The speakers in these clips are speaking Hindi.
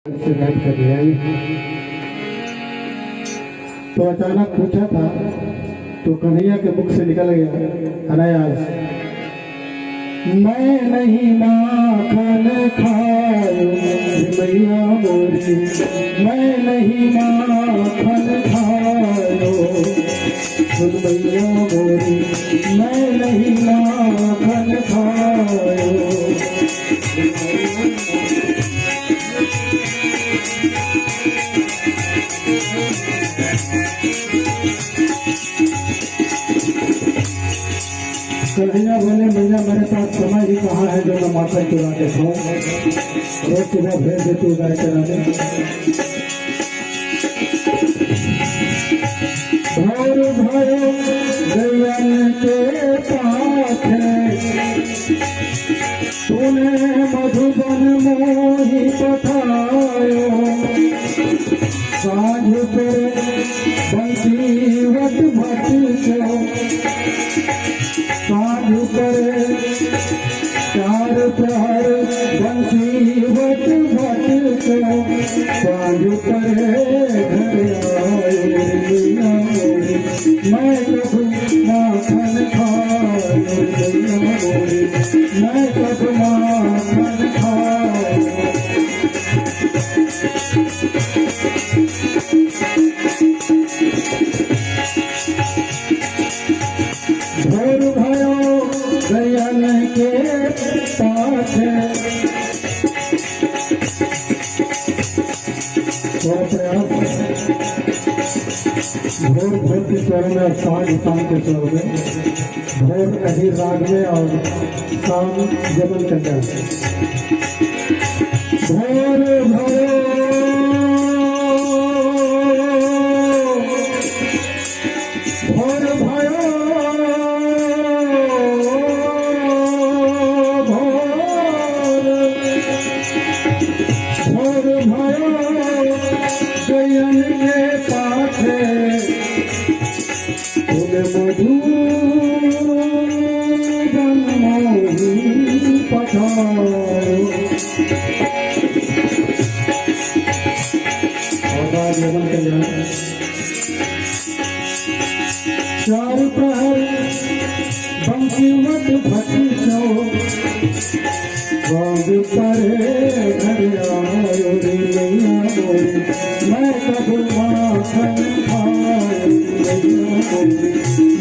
से बैठ कर ले आई। तो अचानक पूछा था तो कन्हैया के मुख से निकल गया अनायास, मैं नहीं माखन खायो मैया मोरी, मैं नहीं माखन खायो मैया मोरी, मैं नहीं माखन खायो। कन्हैया बोले भैया मेरे पास समय ही कहाँ है जो मैं माता चुरा के खाऊं, रोज सुबह भेज देती हूँ गाय चराने। भोर भयो गैयन के पाछे, तूने मधुबन मोहि पठायो, साँझ पे बंसीवट भटको, साँझ पर चार प्रहर बंसीवट भटको, साँझ पर घर आयो मैया मोरी, मैं कब माखन खायो मैया मोरी, मैं कब माखन खायो। भोर भयो गैयन के पाछे, भोर भोर के स्वर में और सांझ शाम के स्वर में, भोर अही राग में और शाम जमन कन्या। भोर भयो भोर भयो भोर भयो गैयन के पाछे, तूने मधुबन मोहि पठायो। चार प्रहर बंसीवट भटको, बांध परे घर आयो रे मैया मोरी, मैं कब माखन खायो मैया मोरी,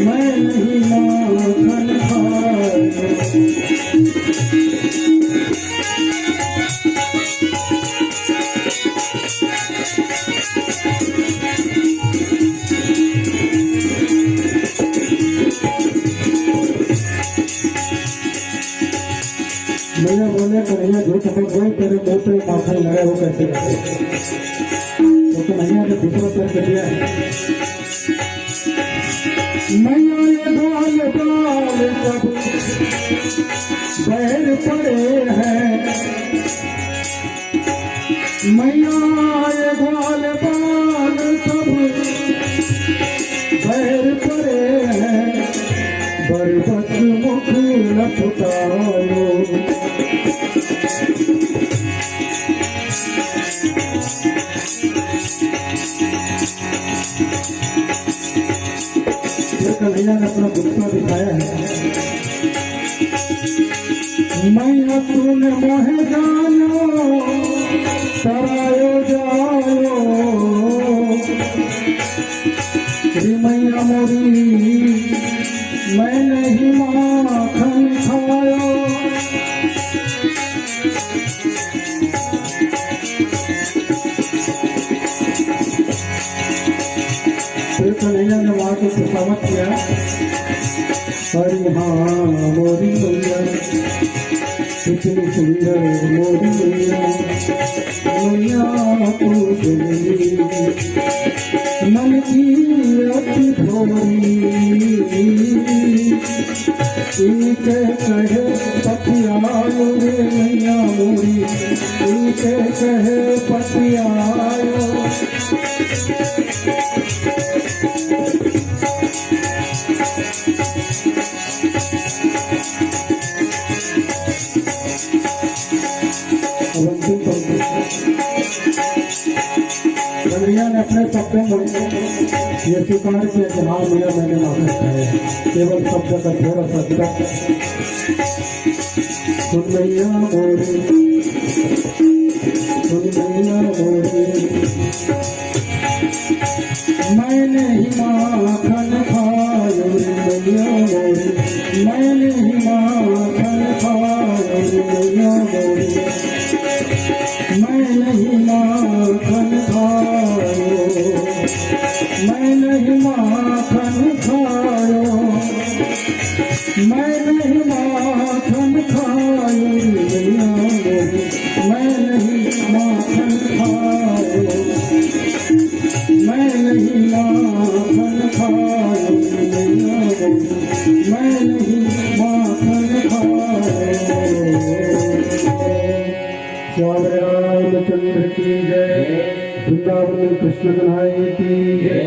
मैं नहीं माखन खायो। मैया बोले कन्हैया जो चपक गई तेरे मुंह पे माखन लगा वो कैसे लगे, तो कन्हैया ने दूसरा पैर कर दिया। मैया ये डाल डाल सब बैर पड़े हैं, मैया ये डाल डाल सब बैर पड़े हैं, बरबस मुख लपटाओ। कन्हैया ने अपना गुस्सा दिखाया है, मैया तूने मोहे जानो तरायो जायो, मैया मोरी मैं नहीं माखन खायो। फिर कन्हैया ने वहाँ को खुशामत किया, अरे हाँ मोरी मैया कितनी सुंदर मोरी मैया, मैया तू दिल्ली मन की अति भोरी, इनके कहे पतियायो रे मैया मोरी, इनके कहे पतियायो। अब अंतिम कन्हैया ने अपने शब्दों में ये स्वीकार किया कि हाँ भैया मैंने मांग खाया, केवल शब्द का थोड़ा सा विरक्त। सुन मैया मोरी, सुन मैया मोरी, मैंने ही माखन खायो रे मैया मोरी, मैंने ही माखन खायो रे मैया मोरी, मैंने ही माखन खायो, मैंने ही माखन खायो, मैंने ही माखन खायो रे मैया मोरी, मैंने ही माखन खायो, मैं नहीं माखन खायो मैया मोरी, मैं नहीं माखन खायो। श्याम रामचंद्र की जय, वृंदावन कृष्ण कन्हैया की जय।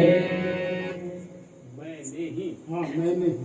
मैं नहीं हाँ मैं नहीं